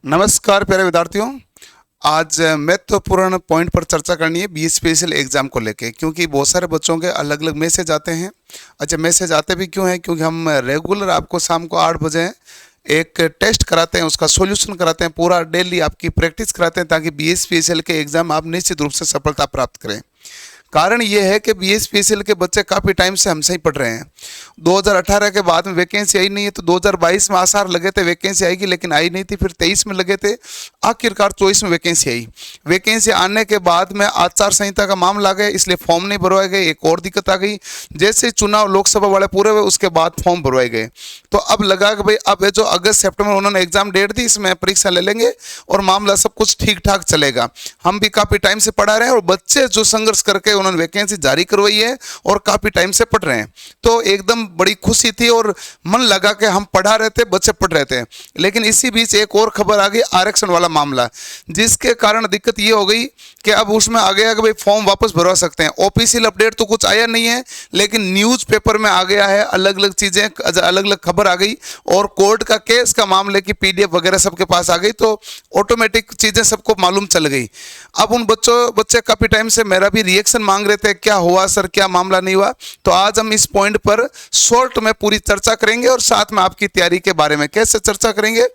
नमस्कार प्यारे विद्यार्थियों। आज महत्वपूर्ण पॉइंट पर चर्चा करनी है बी स्पेशल एग्जाम को लेके, क्योंकि बहुत सारे बच्चों के अलग अलग मैसेज आते हैं। अच्छा, मैसेज आते भी क्यों हैं? क्योंकि हम रेगुलर आपको शाम को 8 बजे एक टेस्ट कराते हैं, उसका सॉल्यूशन कराते हैं, पूरा डेली आपकी प्रैक्टिस कराते हैं ताकि बी स्पेशल के एग्जाम आप निश्चित रूप से सफलता प्राप्त करें। कारण ये है कि बीएसपीसीएल के बच्चे काफ़ी टाइम से हमसे ही पढ़ रहे हैं। 2018 के बाद में वैकेंसी आई नहीं है, तो 2022 में आसार लगे थे वैकेंसी आएगी, लेकिन आई नहीं थी। फिर 23 में लगे थे, आखिरकार 24 में वैकेंसी आई। वैकेंसी आने के बाद में आचार संहिता का मामला आ गया, इसलिए फॉर्म नहीं भरवाए गए। एक और दिक्कत आ गई, जैसे चुनाव लोकसभा वाले पूरे हुए उसके बाद फॉर्म भरवाए गए। तो अब लगा कि भाई अब जो अगस्त सितंबर उन्होंने एग्जाम डेट दी, इसमें परीक्षा ले लेंगे और मामला सब कुछ ठीक ठाक चलेगा। हम भी काफ़ी टाइम से पढ़ा रहे हैं और बच्चे जो संघर्ष करके उन्होंने वैकेंसी जारी करवाई है और काफ़ी टाइम से पढ़ रहे हैं, तो एकदम बड़ी खुशी थी और मन लगा कि हम पढ़ा रहे थे, बच्चे पढ़ रहे थे। लेकिन इसी बीच एक और खबर आ गई, आरक्षण वाला मामला, जिसके कारण दिक्कत ये हो गई कि अब उसमें आ गया कि भाई फॉर्म वापस भरवा सकते हैं। ऑफिशियल अपडेट तो कुछ आया नहीं है, लेकिन न्यूज़ पेपर में आ गया है, अलग अलग चीज़ें, अलग अलग खबर आ गई और कोर्ट का केस का मामले की पीडीएफ वगैरह सबके पास आ गई, तो ऑटोमेटिक चीज़ें सबको मालूम चल गई। अब उन बच्चे काफ़ी टाइम से मेरा भी रिएक्शन मांग रहे थे, क्या हुआ सर, क्या मामला नहीं हुआ। तो आज हम इस पॉइंट पर शॉर्ट में पूरी चर्चा करेंगे और साथ में आपकी तैयारी के बारे में कैसे चर्चा करेंगे।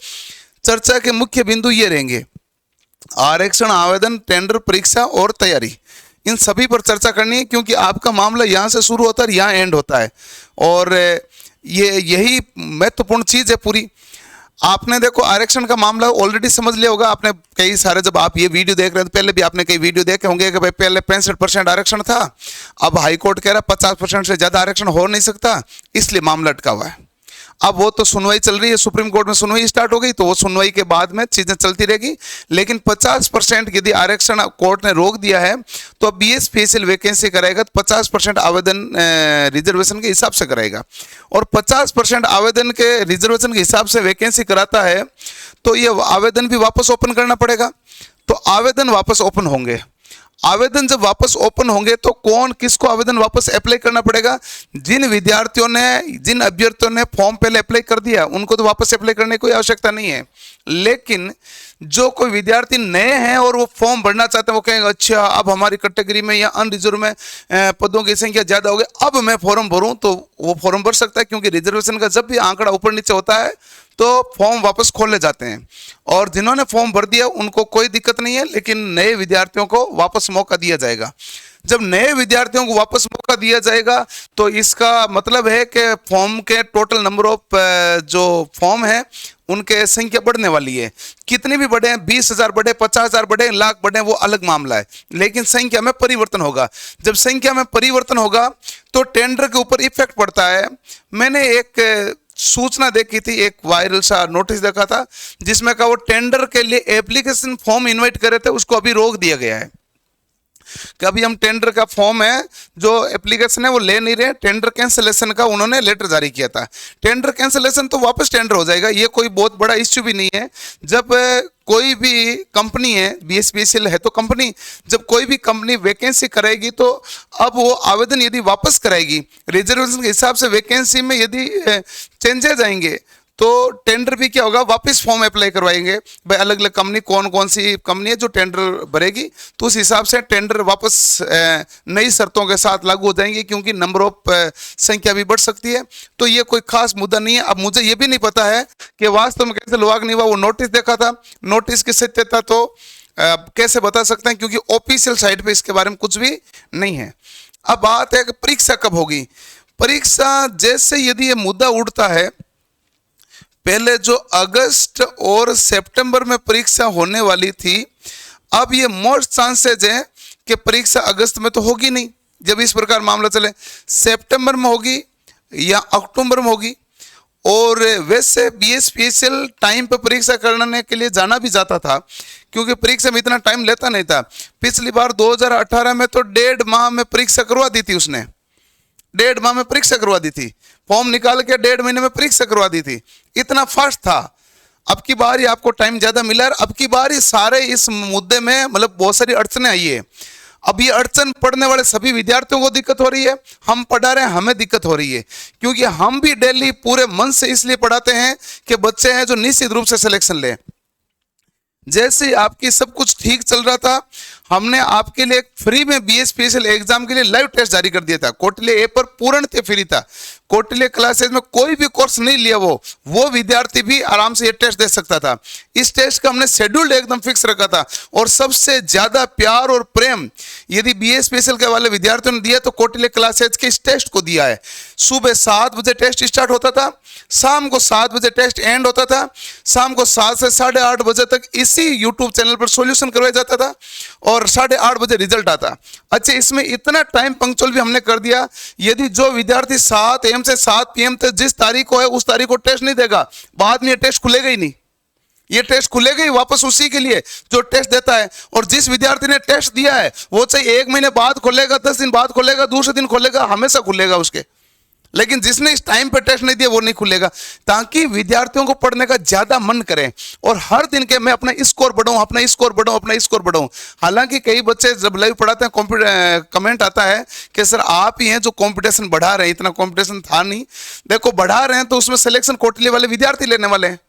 चर्चा के मुख्य बिंदु ये रहेंगे: आरक्षण आवेदन, टेंडर, परीक्षा और तैयारी। इन सभी पर चर्चा करनी है, क्योंकि आपका मामला यहाँ से शुरू होता है और यहाँ एंड होता है, और यही महत्वपूर्ण चीज़ है पूरी। आपने देखो आरक्षण का मामला ऑलरेडी समझ लिया होगा आपने, कई सारे, जब आप ये वीडियो देख रहे हैं तो पहले भी आपने कई वीडियो देखे होंगे कि भाई पहले 65% आरक्षण था, अब हाईकोर्ट कह रहा है 50% से ज़्यादा आरक्षण हो नहीं सकता, इसलिए मामला अटका हुआ है। अब वो तो सुनवाई चल रही है, सुप्रीम कोर्ट में सुनवाई स्टार्ट हो गई, तो वो सुनवाई के बाद में चीज़ें चलती रहेगी। लेकिन 50% यदि आरक्षण कोर्ट ने रोक दिया है, तो अब बीए स्पेशल वैकेंसी कराएगा तो 50% आवेदन रिजर्वेशन के हिसाब से कराएगा, और 50% आवेदन के रिजर्वेशन के हिसाब से वैकेंसी कराता है, तो ये आवेदन भी वापस ओपन करना पड़ेगा। तो आवेदन वापस ओपन होंगे। आवेदन जब वापस ओपन होंगे तो कौन किसको आवेदन वापस अप्लाई करना पड़ेगा? जिन विद्यार्थियों ने, जिन अभ्यर्थियों ने फॉर्म पहले अप्लाई कर दिया, उनको तो वापस अप्लाई करने की कोई आवश्यकता नहीं है। लेकिन जो कोई विद्यार्थी नए हैं और वो फॉर्म भरना चाहते हैं, वो कहेंगे अच्छा अब हमारी कैटेगरी में या अनरिजर्व में पदों की संख्या ज़्यादा हो गई, अब मैं फॉर्म भरूं, तो वो फॉर्म भर सकता है, क्योंकि रिजर्वेशन का जब भी आंकड़ा ऊपर नीचे होता है तो फॉर्म वापस खोले जाते हैं। और जिन्होंने फॉर्म भर दिया उनको कोई दिक्कत नहीं है, लेकिन नए विद्यार्थियों को वापस मौका दिया जाएगा। जब नए विद्यार्थियों को वापस मौका दिया जाएगा तो इसका मतलब है कि फॉर्म के टोटल नंबर ऑफ जो फॉर्म है उनके संख्या बढ़ने वाली है। कितने भी बढ़े, 20,000 बढ़े, 50,000 बढ़े, लाख बढ़े, वो अलग मामला है, लेकिन संख्या में परिवर्तन होगा। जब संख्या में परिवर्तन होगा तो टेंडर के ऊपर इफेक्ट पड़ता है। मैंने एक सूचना देखी थी, एक वायरल सा नोटिस देखा था, जिसमें कहा वो टेंडर के लिए एप्लीकेशन फॉर्म इनवाइट करे थे, उसको अभी रोक दिया गया है कि अभी हम टेंडर का फॉर्म है, जो एप्लीकेशन है वो ले नहीं रहे। टेंडर कैंसिलेशन का उन्होंने लेटर जारी किया था। टेंडर कैंसिलेशन तो वापस टेंडर हो जाएगा, ये कोई बहुत बड़ा इश्यू भी नहीं है। जब कोई भी कंपनी है, बीएसपीसीएल है तो कंपनी, जब कोई भी कंपनी वैकेंसी कराएगी तो अब वो आवेदन यदि वापस कराएगी, रिजर्वेशन के हिसाब से वैकेंसी में यदि चेंजेस आएंगे तो टेंडर भी क्या होगा, वापस फॉर्म अप्लाई करवाएंगे। भाई अलग अलग कंपनी, कौन कौन सी कंपनी है जो टेंडर भरेगी, तो उस हिसाब से टेंडर वापस नई शर्तों के साथ लागू हो जाएंगे, क्योंकि नंबर ऑफ संख्या भी बढ़ सकती है। तो ये कोई खास मुद्दा नहीं है। अब मुझे ये भी नहीं पता है कि वास्तव में कैसे लॉग नहीं हुआ। वो नोटिस देखा था, नोटिस की सत्यता तो कैसे बता सकते हैं, क्योंकि ऑफिशियल साइट पे इसके बारे में कुछ भी नहीं है। अब बात है कि परीक्षा कब होगी। परीक्षा जैसे यदि ये मुद्दा उठता है, पहले जो अगस्त और सितंबर में परीक्षा होने वाली थी, अब ये मोस्ट चांसेज है कि परीक्षा अगस्त में तो होगी नहीं। जब इस प्रकार मामला चले, सितंबर में होगी या अक्टूबर में होगी। और वैसे बीएसपीसीएल टाइम पर परीक्षा करने के लिए जाना भी जाता था, क्योंकि परीक्षा में इतना टाइम लेता नहीं था। पिछली बार 2018 में तो 1.5 माह में परीक्षा करवा दी थी उसने, 1.5 माह में परीक्षा करवा दी थी, फॉर्म निकाल के 1.5 महीने में परीक्षा करवा दी थी, इतना फास्ट था। अब की बार ही आपको टाइम ज्यादा मिला, अब की बार ही सारे इस मुद्दे में मतलब बहुत सारी अड़चने आई है। अब ये अड़चन पढ़ने वाले सभी विद्यार्थियों को दिक्कत हो रही है, हम पढ़ा रहे हैं हमें दिक्कत हो रही है, क्योंकि हम भी डेली पूरे मन से इसलिए पढ़ाते हैं कि बच्चे हैं जो निश्चित रूप से सिलेक्शन लें। जैसे आपकी सब कुछ ठीक चल रहा था, हमने आपके लिए फ्री में बीएसपीएसएल एग्जाम के लिए लाइव टेस्ट जारी कर दिया था। कौटिल्य ए पर पूर्णतः फ्री था। कौटिल्य क्लासेज में कोई भी कोर्स नहीं लिया वो विद्यार्थी भी आराम से ये टेस्ट दे सकता था। इस टेस्ट का हमने शेड्यूल एकदम फिक्स रखा था और सबसे ज्यादा प्यार और प्रेम यदि बीएसपीएसएल के वाले विद्यार्थियों ने दिया तो कौटिल्य क्लासेज के इस टेस्ट को दिया है। सुबह 7 बजे टेस्ट स्टार्ट होता था, शाम को 7 बजे टेस्ट एंड होता था, शाम को 7 से 8:30 बजे तक इसी यूट्यूब चैनल पर सॉल्यूशन करवाया जाता था और 8:30 बजे रिजल्ट आता। अच्छा, इसमें इतना टाइम पंक्चुअल भी हमने कर दिया, यदि जो विद्यार्थी 7 AM से 7 PM तक जिस तारीख को है उस तारीख को टेस्ट नहीं देगा, बाद में ये टेस्ट खुलेगा ही नहीं। ये टेस्ट खुलेगा ही वापस उसी के लिए जो टेस्ट देता है। और जिस विद्यार्थी ने टेस्ट दिया है वो चाहे 1 महीने बाद खोलेगा, 10 दिन बाद खोलेगा, दूसरे दिन खोलेगा, हमेशा खुलेगा उसके। लेकिन जिसने इस टाइम पर टेस्ट नहीं दिया वो नहीं खुलेगा, ताकि विद्यार्थियों को पढ़ने का ज्यादा मन करें और हर दिन के मैं अपना स्कोर बढ़ाऊं, अपना स्कोर बढ़ाऊं, अपना स्कोर बढ़ाऊं। हालांकि कई बच्चे जब लाइव पढ़ाते हैं कमेंट आता है कि सर आप ही हैं जो कंपटीशन बढ़ा रहे हैं, इतना कंपटीशन था नहीं। देखो, बढ़ा रहे हैं तो उसमें सिलेक्शन कौटिल्य वाले विद्यार्थी लेने वाले हैं,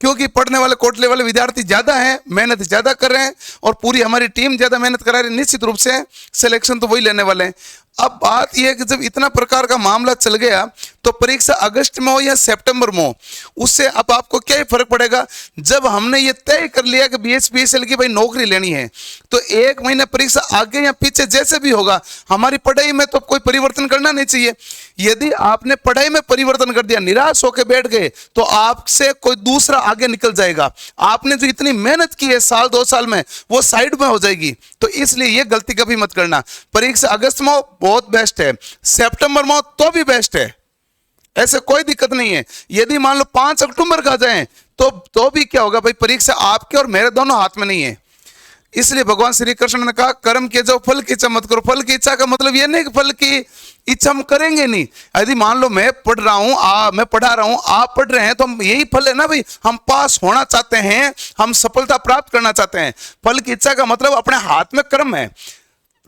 क्योंकि पढ़ने वाले कौटिल्य वाले विद्यार्थी ज्यादा हैं, मेहनत ज्यादा कर रहे हैं और पूरी हमारी टीम ज्यादा मेहनत करा रही है, निश्चित रूप से सिलेक्शन तो वही लेने वाले हैं। अब बात यह है कि जब इतना प्रकार का मामला चल गया तो परीक्षा अगस्त में हो या सितंबर में हो, उससे अब आपको क्या ही फर्क पड़ेगा। जब हमने ये तय कर लिया कि बीएसपीएसएल की भाई नौकरी लेनी है तो 1 महीने परीक्षा आगे या पीछे जैसे भी होगा, हमारी पढ़ाई में तो कोई परिवर्तन करना नहीं चाहिए। यदि आपने पढ़ाई में परिवर्तन कर दिया, निराश होकर बैठ गए, तो आपसे कोई दूसरा आगे निकल जाएगा। आपने जो इतनी मेहनत की है साल 2 साल में, वो साइड में हो जाएगी। तो इसलिए ये गलती कभी मत करना। परीक्षा अगस्त में हो बहुत बेस्ट है, सितंबर में हो तो भी बेस्ट है, ऐसे कोई दिक्कत नहीं है। यदि मान लो 5 अक्टूबर का जाए तो भी क्या होगा भाई, परीक्षा आपके और मेरे दोनों हाथ में नहीं है। इसलिए भगवान श्री कृष्ण ने कहा कर्म किए जाओ, फल की इच्छा मत करो। फल की इच्छा का मतलब यह नहीं कि फल की इच्छा हम करेंगे नहीं। यदि मान लो मैं पढ़ रहा हूं, मैं पढ़ा रहा हूं, आप पढ़ रहे हैं, तो हम यही फल है ना भाई, हम पास होना चाहते हैं, हम सफलता प्राप्त करना चाहते हैं। फल की इच्छा का मतलब अपने हाथ में कर्म है,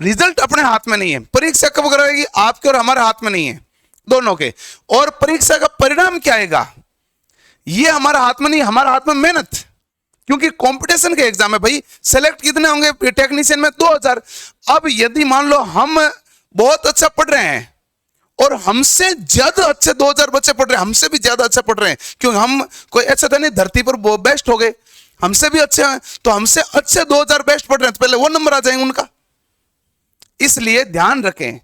रिजल्ट अपने हाथ में नहीं है। परीक्षा कब कराएगी, आपके और हमारे हाथ में नहीं है, दोनों के। और परीक्षा का परिणाम क्या आएगा ये हमारा हाथ में नहीं, हमारा हाथ में मेहनत, क्योंकि कंपटीशन के एग्जाम है भाई। सेलेक्ट कितने होंगे टेक्नीशियन में? 2000। अब यदि मान लो हम बहुत अच्छा पढ़ रहे हैं और हमसे ज्यादा अच्छे 2000 बच्चे पढ़ रहे हैं, हमसे भी ज्यादा अच्छा पढ़ रहे हैं, क्योंकि हम कोई ऐसा था नहीं धरती पर बेस्ट हो गए, हमसे भी अच्छे हैं, तो हमसे अच्छे 2000 बेस्ट पढ़ रहे हैं, तो पहले वो नंबर आ जाएंगे उनका। इसलिए ध्यान रखें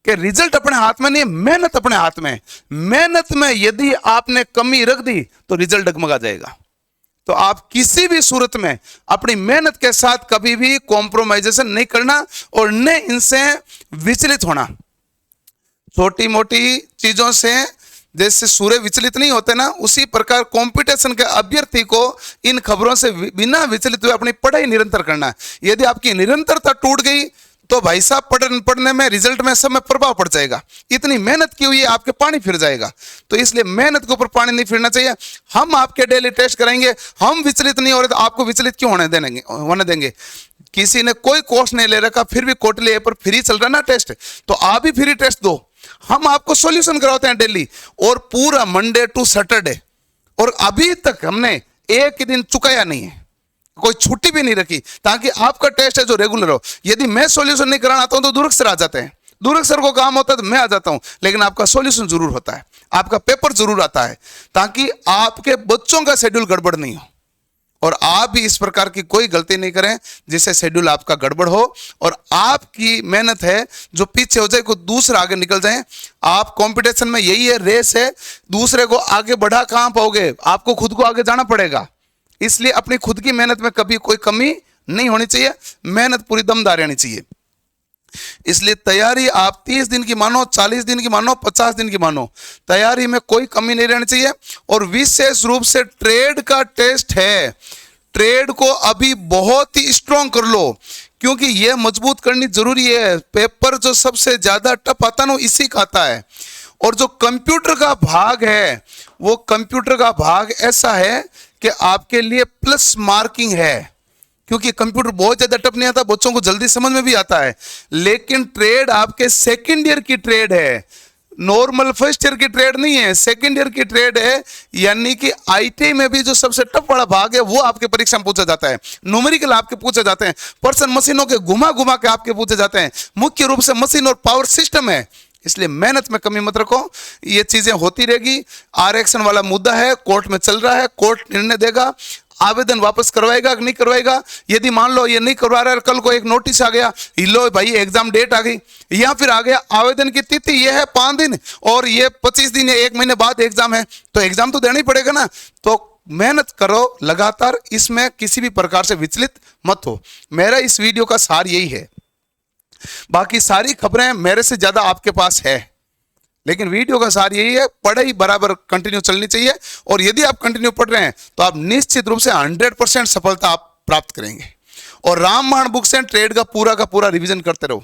कि रिजल्ट अपने हाथ में नहीं, मेहनत अपने हाथ में। मेहनत में यदि आपने कमी रख दी तो रिजल्ट डगमगा जाएगा। तो आप किसी भी सूरत में अपनी मेहनत के साथ कभी भी कॉम्प्रोमाइजेशन नहीं करना और न इनसे विचलित होना। छोटी मोटी चीजों से जैसे सूर्य विचलित नहीं होते ना, उसी प्रकार कंपटीशन के अभ्यर्थी को इन खबरों से बिना विचलित हुए अपनी पढ़ाई निरंतर करना है। यदि आपकी निरंतरता टूट गई तो भाई साहब पढ़ने में, रिजल्ट में, सब में प्रभाव पड़ जाएगा। इतनी मेहनत की हुई है, आपके पानी फिर जाएगा। तो इसलिए मेहनत के ऊपर पानी नहीं फिरना चाहिए। हम आपके डेली टेस्ट कराएंगे, हम विचलित नहीं हो रहे तो आपको विचलित क्यों होने देंगे? किसी ने कोई कोर्स नहीं ले रखा, फिर भी कौटिल्य पर फ्री चल रहा ना टेस्ट, तो आप भी फ्री टेस्ट दो। हम आपको सॉल्यूशन कराते हैं डेली, और पूरा मंडे टू सैटरडे, और अभी तक हमने एक दिन चुकाया नहीं है, कोई छुट्टी भी नहीं रखी, ताकि आपका टेस्ट है जो रेगुलर हो। यदि मैं सॉल्यूशन नहीं कराना आता हूं तो दुर्ग सर आ जाते हैं, दुर्ग सर को काम होता है तो मैं आ जाता हूं, लेकिन आपका सॉल्यूशन जरूर होता है, आपका पेपर जरूर आता है, ताकि आपके बच्चों का शेड्यूल गड़बड़ नहीं हो और आप भी इस प्रकार की कोई गलती नहीं करें जिससे शेड्यूल आपका गड़बड़ हो और आपकी मेहनत है जो पीछे हो जाए, कोई दूसरा आगे निकल जाए। आप कंपटीशन में यही है, रेस है, दूसरे को आगे बढ़ा कहां पाओगे, आपको खुद को आगे जाना पड़ेगा। इसलिए अपनी खुद की मेहनत में कभी कोई कमी नहीं होनी चाहिए, मेहनत पूरी दमदार रहनी चाहिए। इसलिए तैयारी आप 30 दिन की मानो, 40 दिन की मानो, 50 दिन की मानो, तैयारी में कोई कमी नहीं रहनी चाहिए। और विशेष रूप से ट्रेड का टेस्ट है, ट्रेड को अभी बहुत ही स्ट्रॉन्ग कर लो, क्योंकि यह मजबूत करनी जरूरी है। पेपर जो सबसे ज्यादा टफ आता ना, इसी का आता है। और जो कंप्यूटर का भाग है, वो कंप्यूटर का भाग ऐसा है कि आपके लिए प्लस मार्किंग है, क्योंकि कंप्यूटर बहुत ज्यादा टफ नहीं आता, बच्चों को जल्दी समझ में भी आता है। लेकिन ट्रेड आपके सेकंड ईयर की ट्रेड है, नॉर्मल फर्स्ट ईयर की ट्रेड नहीं है, सेकंड ईयर की ट्रेड है। यानी कि आईटी में भी जो सबसे टफ वाला भाग है वो आपके परीक्षा में पूछा जाता है, न्यूमेरिकल आपके पूछे जाते हैं, पर्सन मशीनों के घुमा घुमा के आपके पूछे जाते हैं, मुख्य रूप से मशीन और पावर सिस्टम है। इसलिए मेहनत में कमी मत रखो, ये चीजें होती रहेगी। आरक्षण वाला मुद्दा है, कोर्ट में चल रहा है, कोर्ट निर्णय देगा, आवेदन वापस करवाएगा कि नहीं करवाएगा। यदि मान लो ये नहीं करवा रहा है, कल को एक नोटिस आ गया, लो भाई एग्जाम डेट आ गई, या फिर आ गया आवेदन की तिथि ये है 5 दिन और ये 25 दिन या 1 महीने बाद एग्जाम है, तो एग्जाम तो देना ही पड़ेगा ना। तो मेहनत करो लगातार, इसमें किसी भी प्रकार से विचलित मत हो। मेरा इस वीडियो का सार यही है। बाकी सारी खबरें मेरे से ज्यादा आपके पास है, लेकिन वीडियो का सार यही है, पढ़ाई बराबर कंटिन्यू चलनी चाहिए। और यदि आप कंटिन्यू पढ़ रहे हैं तो आप निश्चित रूप से 100% सफलता आप प्राप्त करेंगे। और रामबाण बुक से ट्रेड का पूरा रिवीजन करते रहो।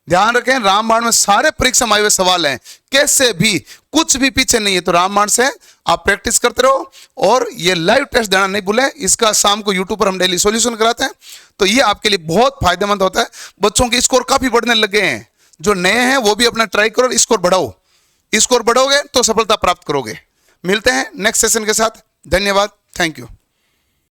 ध्यान रखें, रामबाण में सारे परीक्षा में आए हुए सवाल हैं, कैसे भी कुछ भी पीछे नहीं है। तो रामबाण से आप प्रैक्टिस करते रहो और ये लाइव टेस्ट देना नहीं भूलें। इसका शाम को यूट्यूब पर हम डेली सॉल्यूशन कराते हैं, तो ये आपके लिए बहुत फायदेमंद होता है। बच्चों के स्कोर काफी बढ़ने लगे हैं, जो नए हैं वो भी अपना ट्राई करो, स्कोर बढ़ाओ। स्कोर बढ़ोगे तो सफलता प्राप्त करोगे। मिलते हैं नेक्स्ट सेशन के साथ। धन्यवाद, थैंक यू।